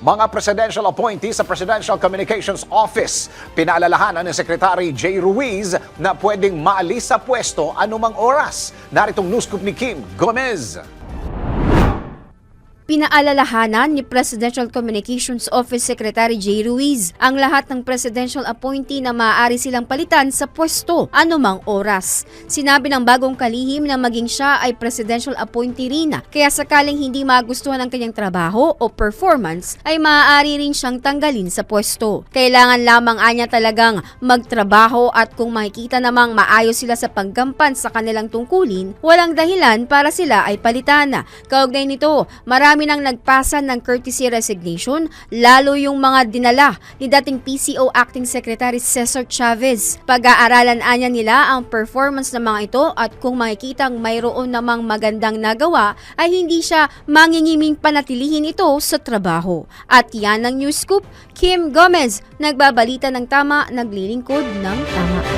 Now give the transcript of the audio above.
Mga presidential appointees sa Presidential Communications Office. Pinaalalahanan ni Secretary Jay Ruiz na pwedeng maalis sa pwesto anumang oras. Naritong news scoop ni Kim Gomez. Pinaalalahanan ni Presidential Communications Office Secretary Jay Ruiz ang lahat ng presidential appointee na maaari silang palitan sa pwesto anumang oras. Sinabi ng bagong kalihim na maging siya ay presidential appointee rin, kaya sakaling hindi magustuhan ang kanyang trabaho o performance ay maaari rin siyang tanggalin sa pwesto. Kailangan lamang anya talagang magtrabaho at kung makikita namang maayos sila sa paggampan sa kanilang tungkulin, walang dahilan para sila ay palitan. Kaugnay nito, marami nang nagpasa ng courtesy resignation, lalo yung mga dinala ni dating PCO Acting Secretary Cesar Chavez. Pag-aaralan anya nila ang performance ng mga ito at kung makikitang mayroon namang magandang nagawa ay hindi siya mangingiming panatilihin ito sa trabaho. At yan ang news scoop, Kim Gomez, nagbabalita ng tama, naglilingkod ng tama.